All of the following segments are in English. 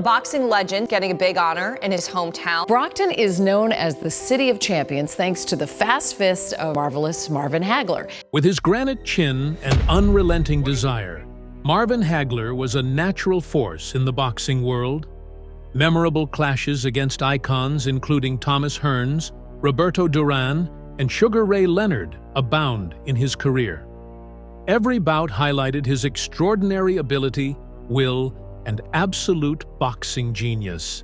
Boxing legend getting a big honor in his hometown. Brockton is known as the City of Champions thanks to the fast fist of marvelous Marvin Hagler. With his granite chin and unrelenting desire, Marvin Hagler was a natural force in the boxing world. Memorable clashes against icons including Thomas Hearns, Roberto Duran, and Sugar Ray Leonard abound in his career. Every bout highlighted his extraordinary ability, will, and absolute boxing genius.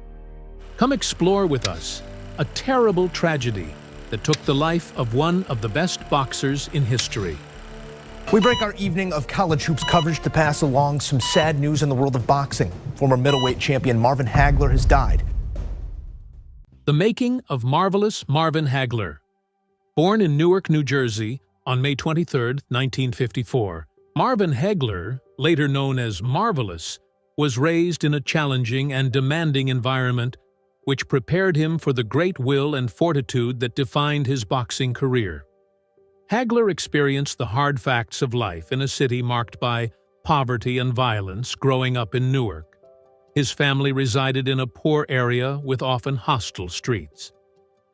Come explore with us a terrible tragedy that took the life of one of the best boxers in history. We break our evening of college hoops coverage to pass along some sad news in the world of boxing. Former middleweight champion Marvin Hagler has died. The making of marvelous Marvin Hagler. Born in Newark, New Jersey on May 23, 1954, Marvin Hagler, later known as Marvelous, was raised in a challenging and demanding environment which prepared him for the great will and fortitude that defined his boxing career. Hagler experienced the hard facts of life in a city marked by poverty and violence growing up in Newark. His family resided in a poor area with often hostile streets.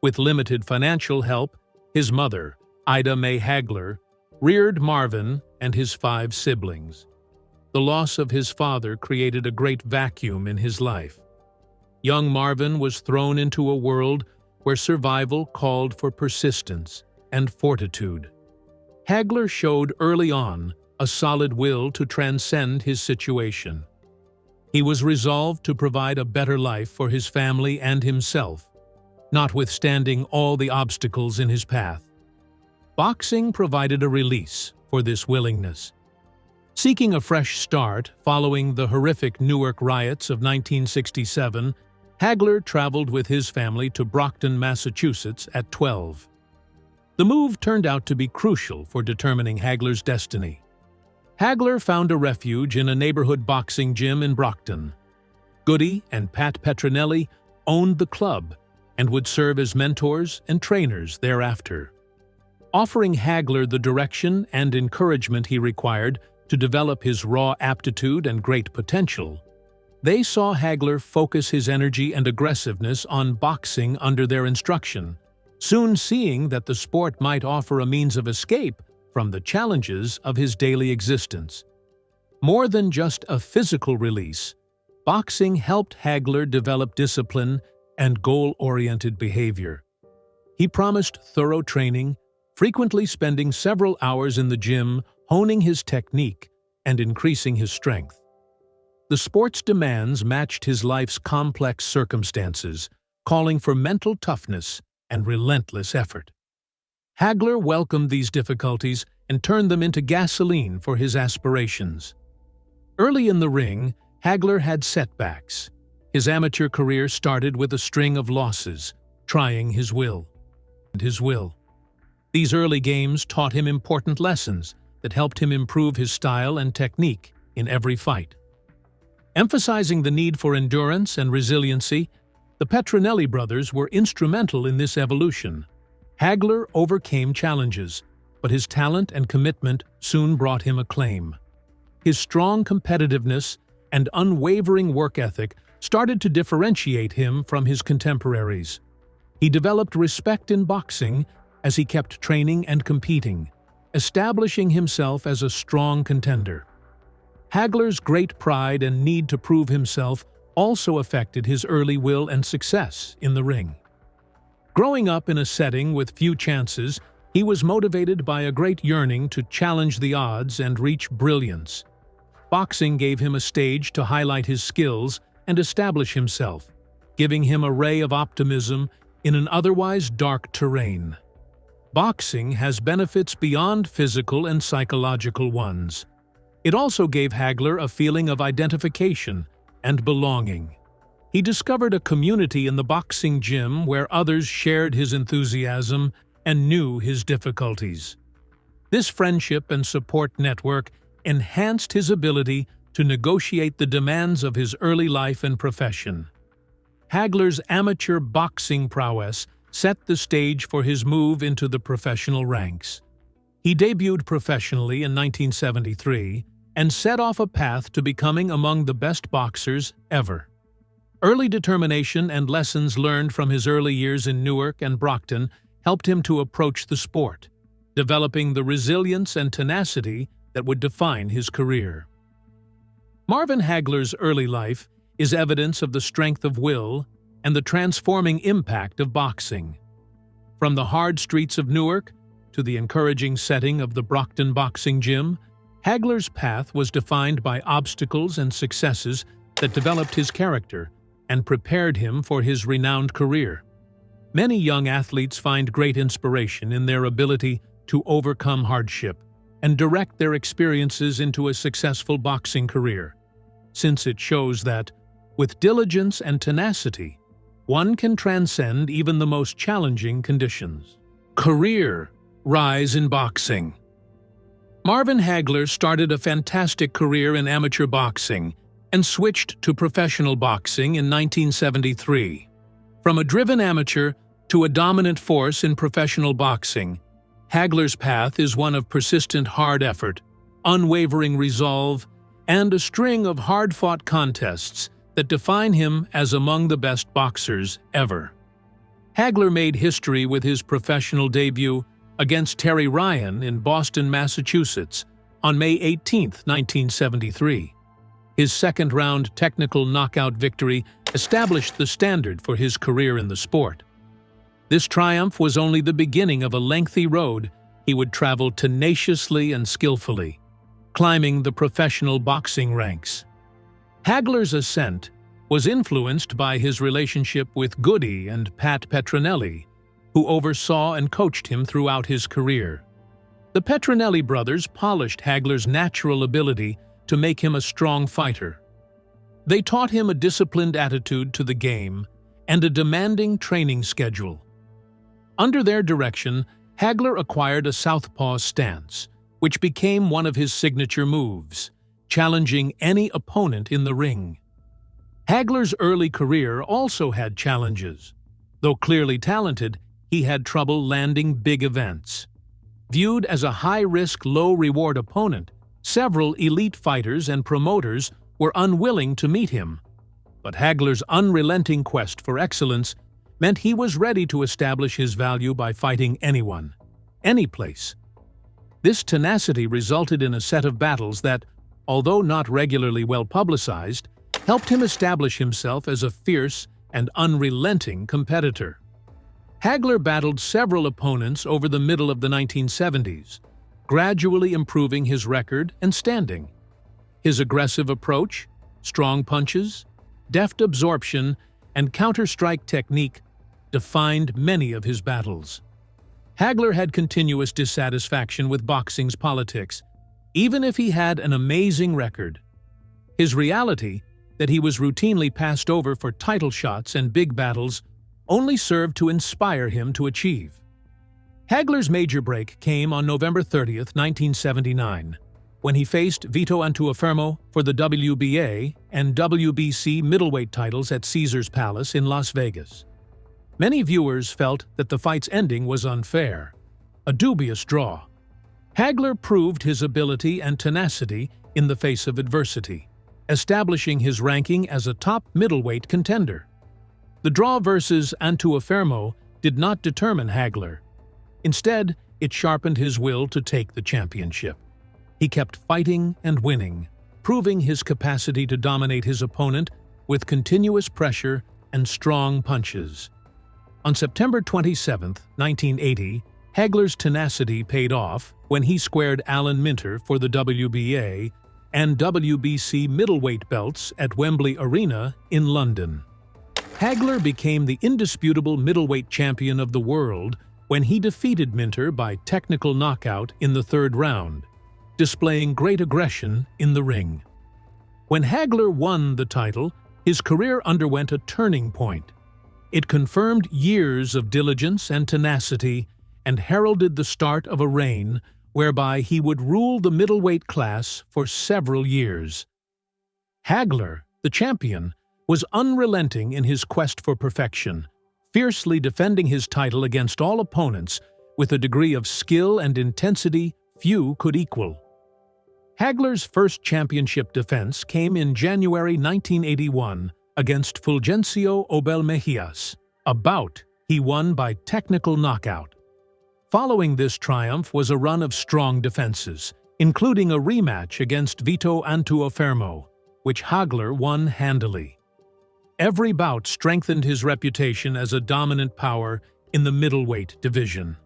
With limited financial help, his mother, Ida Mae Hagler, reared Marvin and his 5 siblings. The loss of his father created a great vacuum in his life. Young Marvin was thrown into a world where survival called for persistence and fortitude. Hagler showed early on a solid will to transcend his situation. He was resolved to provide a better life for his family and himself, notwithstanding all the obstacles in his path. Boxing provided a release for this willingness. Seeking a fresh start following the horrific Newark riots of 1967, Hagler traveled with his family to Brockton, Massachusetts at 12. The move turned out to be crucial for determining Hagler's destiny. Hagler found a refuge in a neighborhood boxing gym in Brockton. Goody and Pat Petronelli owned the club and would serve as mentors and trainers thereafter. Offering Hagler the direction and encouragement he required to develop his raw aptitude and great potential, they saw Hagler focus his energy and aggressiveness on boxing under their instruction, soon seeing that the sport might offer a means of escape from the challenges of his daily existence. More than just a physical release, boxing helped Hagler develop discipline and goal-oriented behavior. He promised thorough training, frequently spending several hours in the gym, honing his technique and increasing his strength. The sport's demands matched his life's complex circumstances, calling for mental toughness and relentless effort. Hagler welcomed these difficulties and turned them into gasoline for his aspirations. Early in the ring, Hagler had setbacks. His amateur career started with a string of losses, trying his will. These early games taught him important lessons that helped him improve his style and technique in every fight. Emphasizing the need for endurance and resiliency, the Petronelli brothers were instrumental in this evolution. Hagler overcame challenges, but his talent and commitment soon brought him acclaim. His strong competitiveness and unwavering work ethic started to differentiate him from his contemporaries. He developed respect in boxing as he kept training and competing, establishing himself as a strong contender. Hagler's great pride and need to prove himself also affected his early will and success in the ring. Growing up in a setting with few chances, he was motivated by a great yearning to challenge the odds and reach brilliance. Boxing gave him a stage to highlight his skills and establish himself, giving him a ray of optimism in an otherwise dark terrain. Boxing has benefits beyond physical and psychological ones. It also gave Hagler a feeling of identification and belonging. He discovered a community in the boxing gym where others shared his enthusiasm and knew his difficulties. This friendship and support network enhanced his ability to negotiate the demands of his early life and profession. Hagler's amateur boxing prowess set the stage for his move into the professional ranks. He debuted professionally in 1973 and set off a path to becoming among the best boxers ever. Early determination and lessons learned from his early years in Newark and Brockton helped him to approach the sport, developing the resilience and tenacity that would define his career. Marvin Hagler's early life is evidence of the strength of will and the transforming impact of boxing. From the hard streets of Newark to the encouraging setting of the Brockton boxing gym, Hagler's path was defined by obstacles and successes that developed his character and prepared him for his renowned career. Many young athletes find great inspiration in their ability to overcome hardship and direct their experiences into a successful boxing career, since it shows that, with diligence and tenacity, one can transcend even the most challenging conditions. Career rise in boxing. Marvin Hagler started a fantastic career in amateur boxing and switched to professional boxing in 1973. From a driven amateur to a dominant force in professional boxing, Hagler's path is one of persistent hard effort, unwavering resolve, and a string of hard-fought contests that define him as among the best boxers ever. Hagler made history with his professional debut against Terry Ryan in Boston, Massachusetts, on May 18, 1973. His second-round technical knockout victory established the standard for his career in the sport. This triumph was only the beginning of a lengthy road he would travel tenaciously and skillfully, climbing the professional boxing ranks. Hagler's ascent was influenced by his relationship with Goody and Pat Petronelli, who oversaw and coached him throughout his career. The Petronelli brothers polished Hagler's natural ability to make him a strong fighter. They taught him a disciplined attitude to the game and a demanding training schedule. Under their direction, Hagler acquired a southpaw stance, which became one of his signature moves, challenging any opponent in the ring. Hagler's early career also had challenges. Though clearly talented, he had trouble landing big events. Viewed as a high-risk, low-reward opponent, several elite fighters and promoters were unwilling to meet him. But Hagler's unrelenting quest for excellence meant he was ready to establish his value by fighting anyone, any place. This tenacity resulted in a set of battles that, although not regularly well publicized, helped him establish himself as a fierce and unrelenting competitor. Hagler battled several opponents over the middle of the 1970s, gradually improving his record and standing. His aggressive approach, strong punches, deft absorption, and counter-strike technique defined many of his battles. Hagler had continuous dissatisfaction with boxing's politics, even if he had an amazing record. His reality, that he was routinely passed over for title shots and big battles, only served to inspire him to achieve. Hagler's major break came on November 30, 1979, when he faced Vito Antuofermo for the WBA and WBC middleweight titles at Caesars Palace in Las Vegas. Many viewers felt that the fight's ending was unfair, a dubious draw. Hagler proved his ability and tenacity in the face of adversity, establishing his ranking as a top middleweight contender. The draw versus Antuofermo did not determine Hagler. Instead, it sharpened his will to take the championship. He kept fighting and winning, proving his capacity to dominate his opponent with continuous pressure and strong punches. On September 27, 1980, Hagler's tenacity paid off when he squared Alan Minter for the WBA and WBC middleweight belts at Wembley Arena in London. Hagler became the indisputable middleweight champion of the world when he defeated Minter by technical knockout in the third round, displaying great aggression in the ring. When Hagler won the title, his career underwent a turning point. It confirmed years of diligence and tenacity and heralded the start of a reign whereby he would rule the middleweight class for several years. Hagler, the champion, was unrelenting in his quest for perfection, fiercely defending his title against all opponents with a degree of skill and intensity few could equal. Hagler's first championship defense came in January 1981 against Fulgencio Obel Mejias, a bout he won by technical knockout. Following this triumph was a run of strong defenses, including a rematch against Vito Antuofermo, which Hagler won handily. Every bout strengthened his reputation as a dominant power in the middleweight division.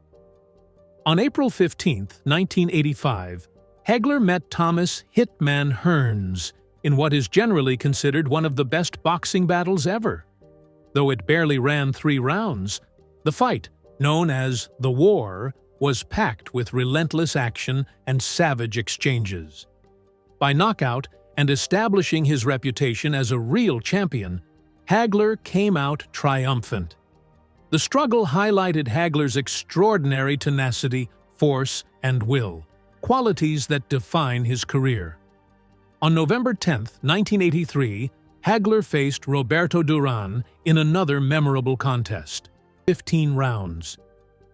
On April 15, 1985, Hagler met Thomas "Hitman" Hearns in what is generally considered one of the best boxing battles ever. Though it barely ran 3 rounds, the fight, known as The War, was packed with relentless action and savage exchanges. By knockout and establishing his reputation as a real champion, Hagler came out triumphant. The struggle highlighted Hagler's extraordinary tenacity, force, and will, qualities that define his career. On November 10, 1983, Hagler faced Roberto Duran in another memorable contest, 15 rounds.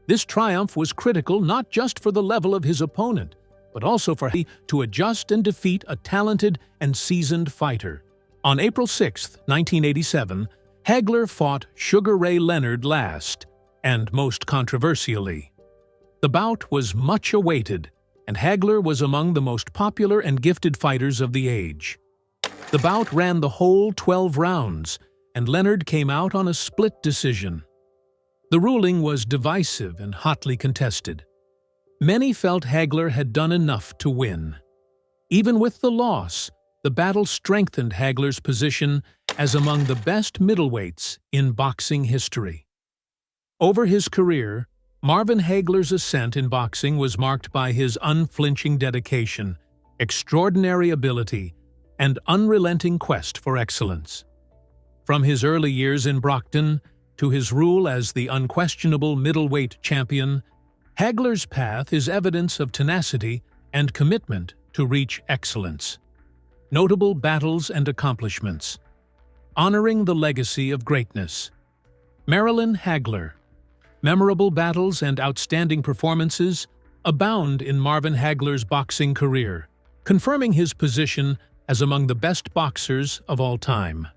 This triumph was critical not just for the level of his opponent, but also for him to adjust and defeat a talented and seasoned fighter. On April 6, 1987, Hagler fought Sugar Ray Leonard last, and most controversially. The bout was much awaited, and Hagler was among the most popular and gifted fighters of the age. The bout ran the whole 12 rounds, and Leonard came out on a split decision. The ruling was divisive and hotly contested. Many felt Hagler had done enough to win. Even with the loss, the battle strengthened Hagler's position as among the best middleweights in boxing history. Over his career, Marvin Hagler's ascent in boxing was marked by his unflinching dedication, extraordinary ability, and unrelenting quest for excellence. From his early years in Brockton to his rule as the unquestionable middleweight champion, Hagler's path is evidence of tenacity and commitment to reach excellence. Notable battles and accomplishments. Honoring the legacy of greatness. Marilyn Hagler. Memorable battles and outstanding performances abound in Marvin Hagler's boxing career, confirming his position as among the best boxers of all time.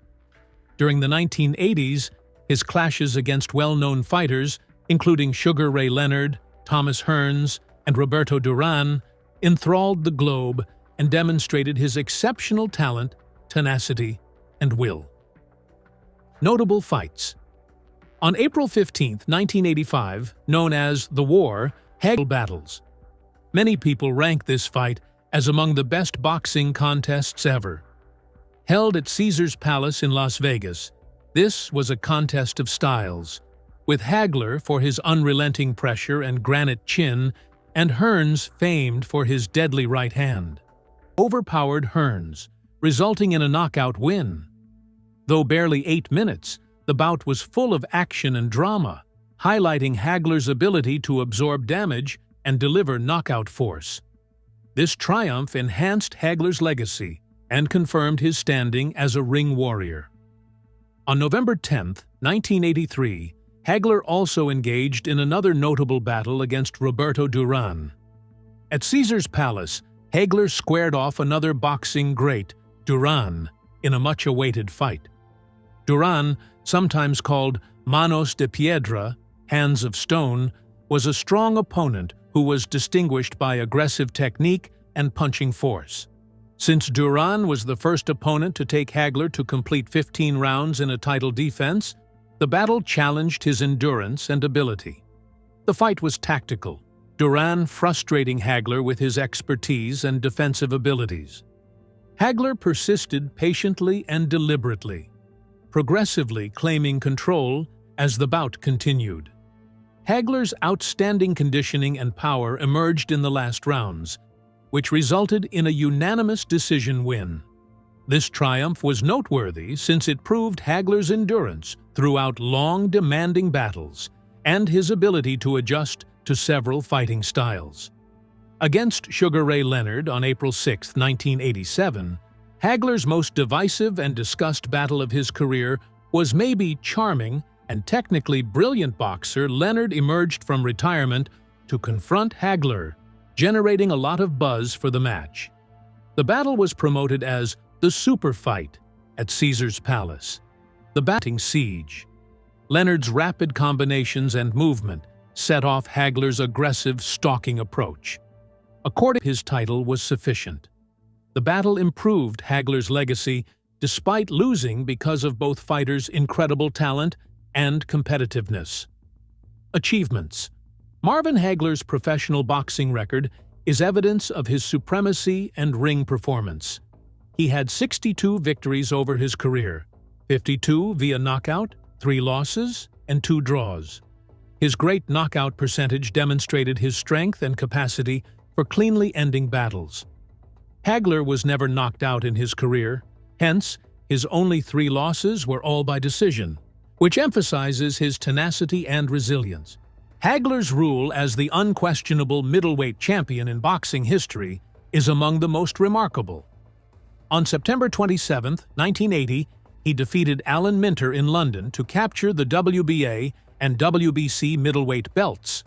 During the 1980s, his clashes against well-known fighters, including Sugar Ray Leonard, Thomas Hearns, and Roberto Duran, enthralled the globe and demonstrated his exceptional talent, tenacity, and will. Notable fights. On April 15, 1985, known as The War, Hagler battles. Many people rank this fight as among the best boxing contests ever. Held at Caesar's Palace in Las Vegas, this was a contest of styles, with Hagler for his unrelenting pressure and granite chin, and Hearns famed for his deadly right hand. Overpowered Hearns, resulting in a knockout win. Though barely 8 minutes, the bout was full of action and drama, highlighting Hagler's ability to absorb damage and deliver knockout force. This triumph enhanced Hagler's legacy and confirmed his standing as a ring warrior. On November 10, 1983, Hagler also engaged in another notable battle against Roberto Duran. At Caesar's Palace, Hagler squared off another boxing great, Duran, in a much-awaited fight. Duran, sometimes called Manos de Piedra, Hands of Stone, was a strong opponent who was distinguished by aggressive technique and punching force. Since Duran was the first opponent to take Hagler to complete 15 rounds in a title defense, the battle challenged his endurance and ability. The fight was tactical, Duran frustrating Hagler with his expertise and defensive abilities. Hagler persisted patiently and deliberately, progressively claiming control as the bout continued. Hagler's outstanding conditioning and power emerged in the last rounds, which resulted in a unanimous decision win. This triumph was noteworthy since it proved Hagler's endurance throughout long, demanding battles and his ability to adjust to several fighting styles. Against Sugar Ray Leonard on April 6, 1987, Hagler's most divisive and discussed battle of his career was maybe charming and technically brilliant boxer Leonard emerged from retirement to confront Hagler, generating a lot of buzz for the match. The battle was promoted as the Super Fight at Caesar's Palace, The batting siege. Leonard's rapid combinations and movement set off Hagler's aggressive, stalking approach. According his title was sufficient. The battle improved Hagler's legacy despite losing because of both fighters' incredible talent and competitiveness. Achievements. Marvin Hagler's professional boxing record is evidence of his supremacy and ring performance. He had 62 victories over his career, 52 via knockout, 3 losses, and 2 draws. His great knockout percentage demonstrated his strength and capacity for cleanly ending battles. Hagler was never knocked out in his career, hence, his only 3 losses were all by decision, which emphasizes his tenacity and resilience. Hagler's rule as the unquestionable middleweight champion in boxing history is among the most remarkable. On September 27, 1980, he defeated Alan Minter in London to capture the WBA and WBC middleweight belts.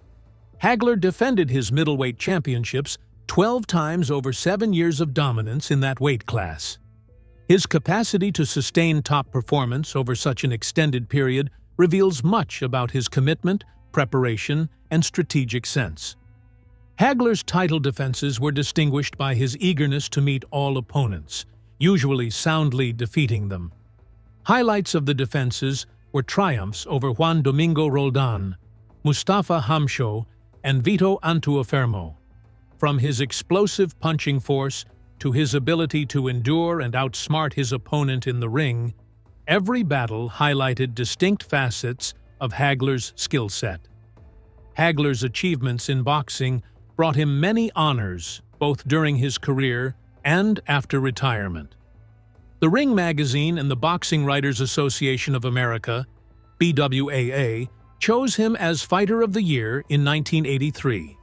Hagler defended his middleweight championships 12 times over 7 years of dominance in that weight class. His capacity to sustain top performance over such an extended period reveals much about his commitment, preparation, and strategic sense. Hagler's title defenses were distinguished by his eagerness to meet all opponents, usually soundly defeating them. Highlights of the defenses were triumphs over Juan Domingo Roldan, Mustafa Hamsho, and Vito Antuofermo. From his explosive punching force to his ability to endure and outsmart his opponent in the ring, every battle highlighted distinct facets of Hagler's skill set. Hagler's achievements in boxing brought him many honors, both during his career and after retirement. The Ring magazine and the Boxing Writers Association of America, BWAA, chose him as Fighter of the Year in 1983.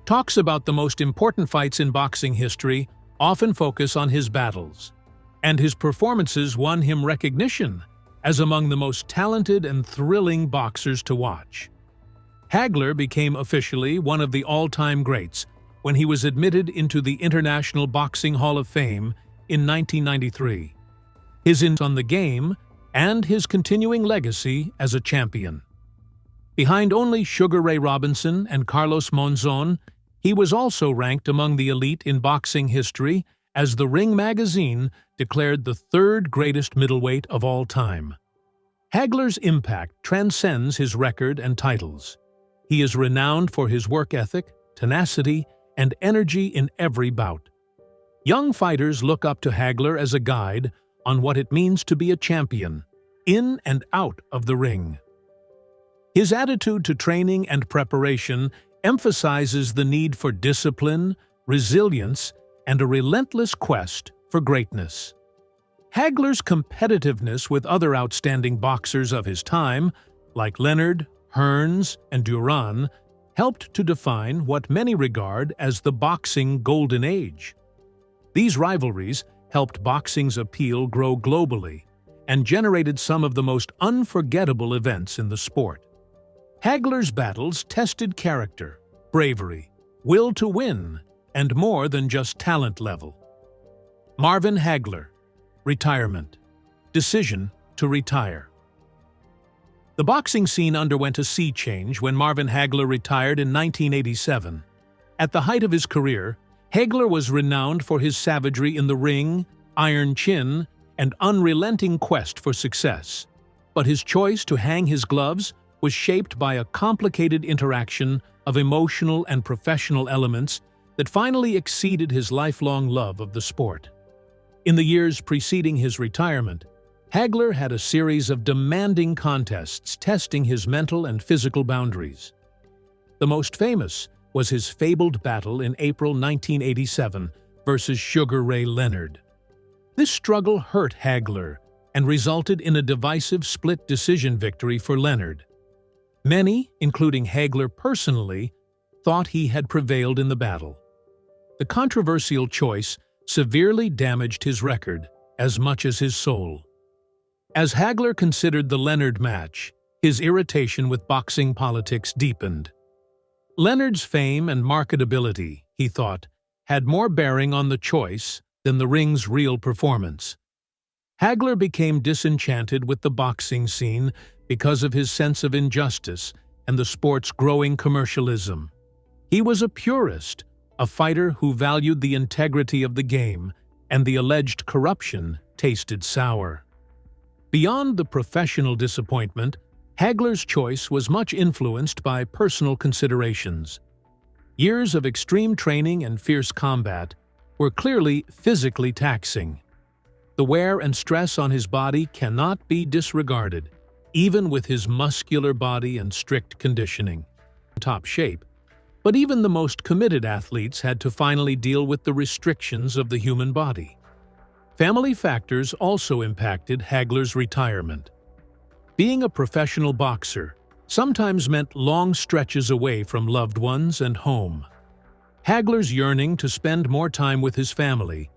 Talks about the most important fights in boxing history often focus on his battles, and his performances won him recognition as among the most talented and thrilling boxers to watch. Hagler became officially one of the all-time greats when he was admitted into the International Boxing Hall of Fame in 1993. His influence on the game and his continuing legacy as a champion. Behind only Sugar Ray Robinson and Carlos Monzon, he was also ranked among the elite in boxing history as the Ring magazine declared the 3rd greatest middleweight of all time. Hagler's impact transcends his record and titles. He is renowned for his work ethic, tenacity, and energy in every bout. Young fighters look up to Hagler as a guide on what it means to be a champion, in and out of the ring. His attitude to training and preparation emphasizes the need for discipline, resilience, and a relentless quest for greatness. Hagler's competitiveness with other outstanding boxers of his time, like Leonard, Hearns, and Duran, helped to define what many regard as the boxing golden age. These rivalries helped boxing's appeal grow globally and generated some of the most unforgettable events in the sport. Hagler's battles tested character, bravery, will to win, and more than just talent level. Marvin Hagler, retirement, decision to retire. The boxing scene underwent a sea change when Marvin Hagler retired in 1987. At the height of his career, Hagler was renowned for his savagery in the ring, iron chin, and unrelenting quest for success. But his choice to hang his gloves was shaped by a complicated interaction of emotional and professional elements that finally exceeded his lifelong love of the sport. In the years preceding his retirement, Hagler had a series of demanding contests testing his mental and physical boundaries. The most famous was his fabled battle in April 1987 versus Sugar Ray Leonard. This struggle hurt Hagler and resulted in a divisive split decision victory for Leonard. Many, including Hagler personally, thought he had prevailed in the battle. The controversial choice severely damaged his record as much as his soul. As Hagler considered the Leonard match, his irritation with boxing politics deepened. Leonard's fame and marketability, he thought, had more bearing on the choice than the ring's real performance. Hagler became disenchanted with the boxing scene because of his sense of injustice and the sport's growing commercialism. He was a purist, a fighter who valued the integrity of the game, and the alleged corruption tasted sour. Beyond the professional disappointment, Hagler's choice was much influenced by personal considerations. Years of extreme training and fierce combat were clearly physically taxing. The wear and stress on his body cannot be disregarded, even with his muscular body and strict conditioning. Top shape. But even the most committed athletes had to finally deal with the restrictions of the human body. Family factors also impacted Hagler's retirement. Being a professional boxer sometimes meant long stretches away from loved ones and home. Hagler's yearning to spend more time with his family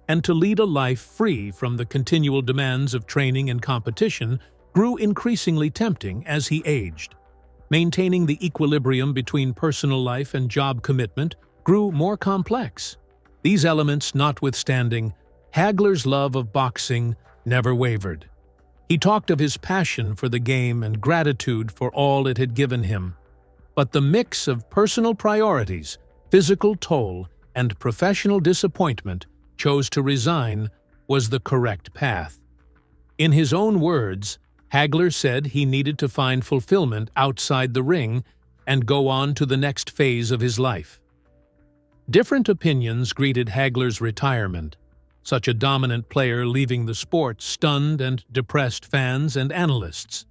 and to lead a life free from the continual demands of training and competition grew increasingly tempting as he aged. Maintaining the equilibrium between personal life and job commitment grew more complex. These elements notwithstanding, Hagler's love of boxing never wavered. He talked of his passion for the game and gratitude for all it had given him. But the mix of personal priorities, physical toll, and professional disappointment chose to resign was the correct path. In his own words, Hagler said he needed to find fulfillment outside the ring and go on to the next phase of his life. Different opinions greeted Hagler's retirement. Such a dominant player leaving the sport stunned and depressed fans and analysts.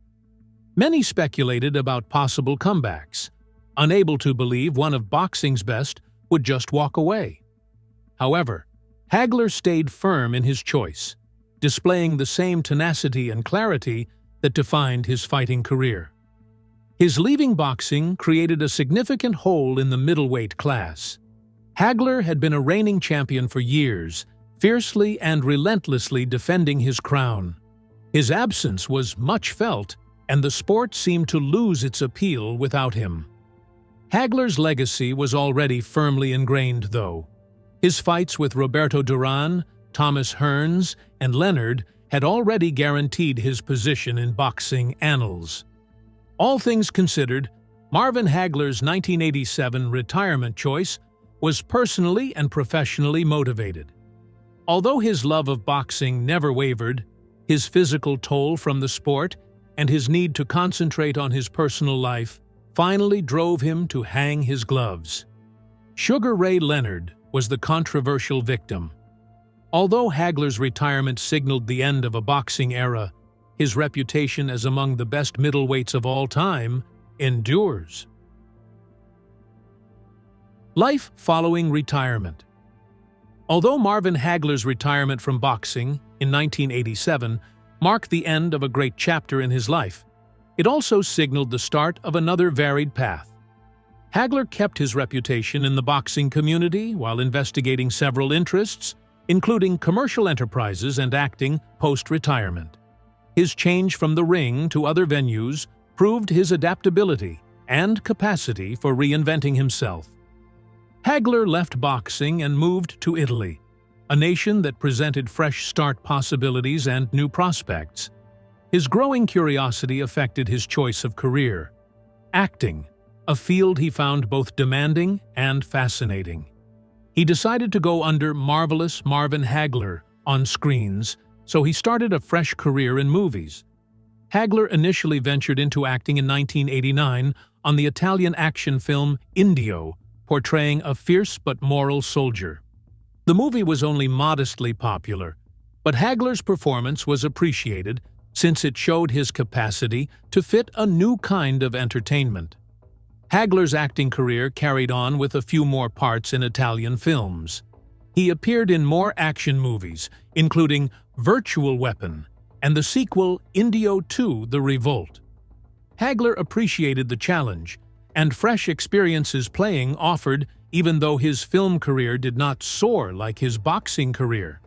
Many speculated about possible comebacks, unable to believe one of boxing's best would just walk away. However, Hagler stayed firm in his choice, displaying the same tenacity and clarity that defined his fighting career. His leaving boxing created a significant hole in the middleweight class. Hagler had been a reigning champion for years, fiercely and relentlessly defending his crown. His absence was much felt, and the sport seemed to lose its appeal without him. Hagler's legacy was already firmly ingrained, though. His fights with Roberto Duran, Thomas Hearns, and Leonard had already guaranteed his position in boxing annals. All things considered, Marvin Hagler's 1987 retirement choice was personally and professionally motivated. Although his love of boxing never wavered, his physical toll from the sport and his need to concentrate on his personal life finally drove him to hang his gloves. Sugar Ray Leonard was the controversial victim. Although Hagler's retirement signaled the end of a boxing era, his reputation as among the best middleweights of all time endures. Life following retirement. Although Marvin Hagler's retirement from boxing in 1987 marked the end of a great chapter in his life, it also signaled the start of another varied path. Hagler kept his reputation in the boxing community while investigating several interests, including commercial enterprises and acting post-retirement. His change from the ring to other venues proved his adaptability and capacity for reinventing himself. Hagler left boxing and moved to Italy, a nation that presented fresh start possibilities and new prospects. His growing curiosity affected his choice of career. Acting, a field he found both demanding and fascinating. He decided to go under Marvelous Marvin Hagler on screens, so he started a fresh career in movies. Hagler initially ventured into acting in 1989 on the Italian action film Indio, portraying a fierce but moral soldier. The movie was only modestly popular, but Hagler's performance was appreciated since it showed his capacity to fit a new kind of entertainment. Hagler's acting career carried on with a few more parts in Italian films. He appeared in more action movies, including Virtual Weapon and the sequel Indio 2: The Revolt. Hagler appreciated the challenge and fresh experiences playing offered, even though his film career did not soar like his boxing career.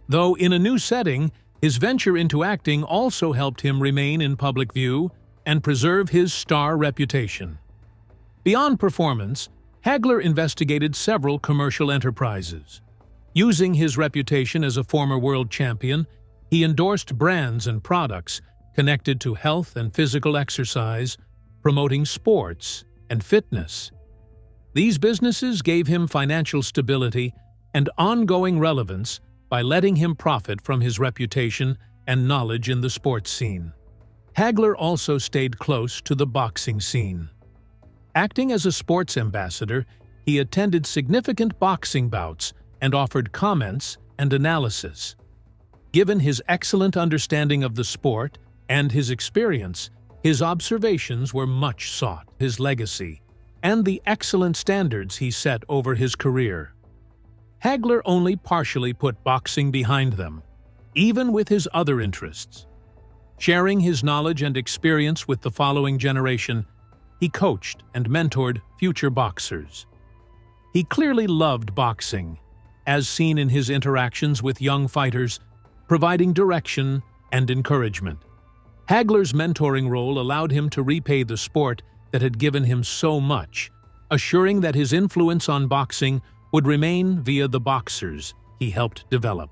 Though in a new setting, his venture into acting also helped him remain in public view and preserve his star reputation. Beyond performance, Hagler investigated several commercial enterprises. Using his reputation as a former world champion, He endorsed brands and products connected to health and physical exercise, promoting sports and fitness. These businesses gave him financial stability and ongoing relevance by letting him profit from his reputation and knowledge in the sports scene. Hagler also stayed close to the boxing scene. Acting as a sports ambassador, he attended significant boxing bouts and offered comments and analysis. Given his excellent understanding of the sport and his experience, his observations were much sought. His legacy and the excellent standards he set over his career. Hagler only partially put boxing behind them, even with his other interests. Sharing his knowledge and experience with the following generation, he coached and mentored future boxers. He clearly loved boxing, as seen in his interactions with young fighters, providing direction and encouragement. Hagler's mentoring role allowed him to repay the sport that had given him so much, assuring that his influence on boxing would remain via the boxers he helped develop.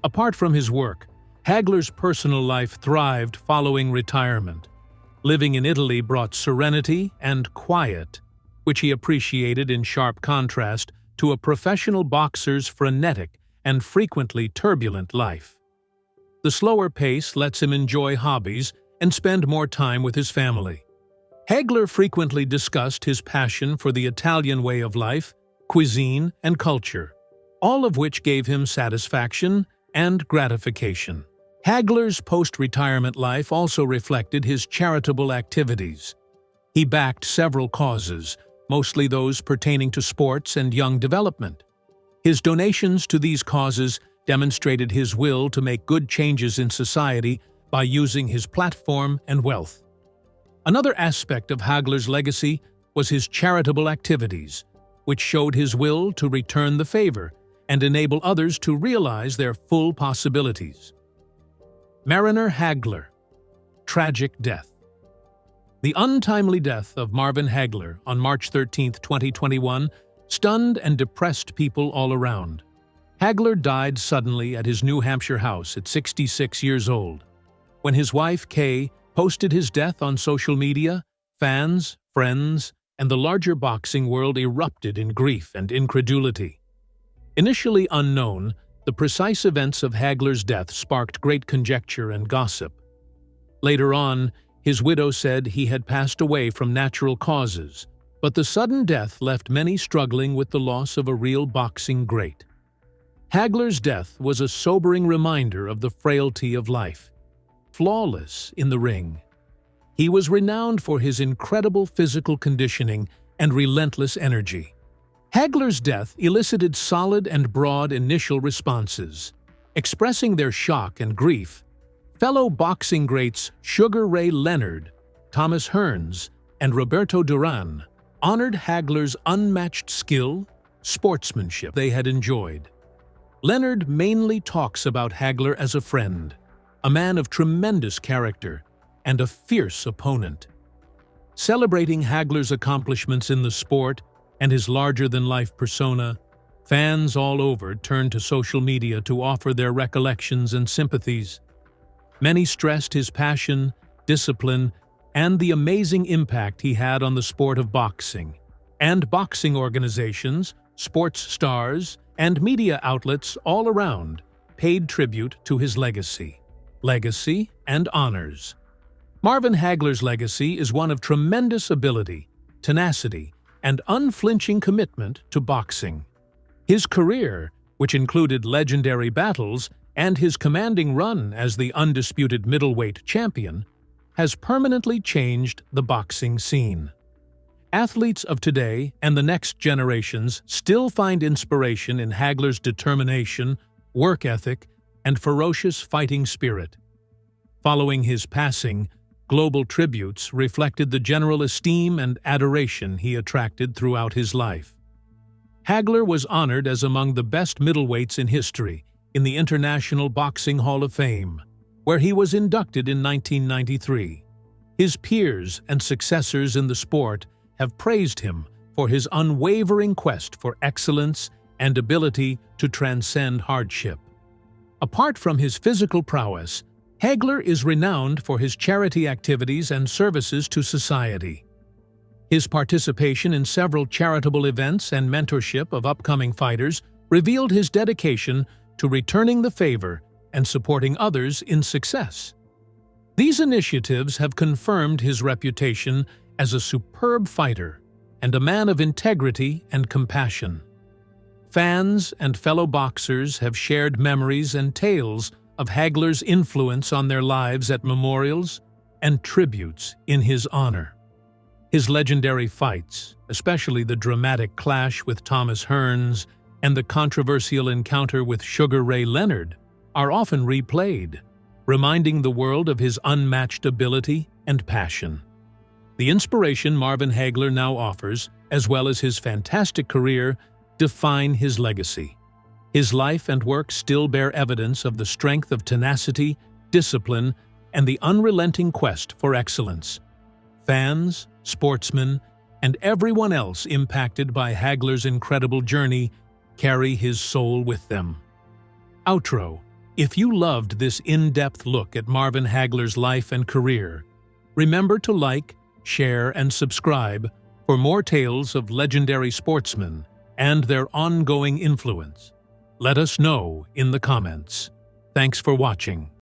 Apart from his work, Hagler's personal life thrived following retirement. Living in Italy brought serenity and quiet, which he appreciated in sharp contrast to a professional boxer's frenetic and frequently turbulent life. The slower pace lets him enjoy hobbies and spend more time with his family. Hagler frequently discussed his passion for the Italian way of life, cuisine, and culture, all of which gave him satisfaction and gratification. Hagler's post-retirement life also reflected his charitable activities. He backed several causes, mostly those pertaining to sports and young development. His donations to these causes demonstrated his will to make good changes in society by using his platform and wealth. Another aspect of Hagler's legacy was his charitable activities, which showed his will to return the favor and enable others to realize their full possibilities. Mariner Hagler. Tragic death. The untimely death of Marvin Hagler on March 13, 2021, stunned and depressed people all around. Hagler died suddenly at his New Hampshire house at 66 years old. When his wife, Kay, posted his death on social media, fans, friends, and the larger boxing world erupted in grief and incredulity. Initially unknown, the precise events of Hagler's death sparked great conjecture and gossip. Later on, his widow said he had passed away from natural causes, but the sudden death left many struggling with the loss of a real boxing great. Hagler's death was a sobering reminder of the frailty of life. Flawless in the ring, he was renowned for his incredible physical conditioning and relentless energy. Hagler's death elicited solid and broad initial responses. Expressing their shock and grief, fellow boxing greats Sugar Ray Leonard, Thomas Hearns, and Roberto Duran honored Hagler's unmatched skill, sportsmanship they had enjoyed. Leonard mainly talks about Hagler as a friend, a man of tremendous character, and a fierce opponent. Celebrating Hagler's accomplishments in the sport and his larger-than-life persona, fans all over turned to social media to offer their recollections and sympathies. Many stressed his passion, discipline, and the amazing impact he had on the sport of boxing. And boxing organizations, sports stars, and media outlets all around paid tribute to his legacy and honors. Marvin Hagler's legacy is one of tremendous ability, tenacity, and unflinching commitment to boxing. His career, which included legendary battles and his commanding run as the undisputed middleweight champion, has permanently changed the boxing scene. Athletes of today and the next generations still find inspiration in Hagler's determination, work ethic, and ferocious fighting spirit. Following his passing, global tributes reflected the general esteem and adoration he attracted throughout his life. Hagler was honored as among the best middleweights in history in the International Boxing Hall of Fame, where he was inducted in 1993. His peers and successors in the sport have praised him for his unwavering quest for excellence and ability to transcend hardship. Apart from his physical prowess, Hagler is renowned for his charity activities and services to society. His participation in several charitable events and mentorship of upcoming fighters revealed his dedication to returning the favor and supporting others in success. These initiatives have confirmed his reputation as a superb fighter and a man of integrity and compassion. Fans and fellow boxers have shared memories and tales of Hagler's influence on their lives at memorials and tributes in his honor. His legendary fights, especially the dramatic clash with Thomas Hearns and the controversial encounter with Sugar Ray Leonard, are often replayed, reminding the world of his unmatched ability and passion. The inspiration Marvin Hagler now offers, as well as his fantastic career, define his legacy. His life and work still bear evidence of the strength of tenacity, discipline, and the unrelenting quest for excellence. Fans, sportsmen, and everyone else impacted by Hagler's incredible journey carry his soul with them. Outro. If you loved this in-depth look at Marvin Hagler's life and career, remember to like, share, and subscribe for more tales of legendary sportsmen and their ongoing influence. Let us know in the comments. Thanks for watching.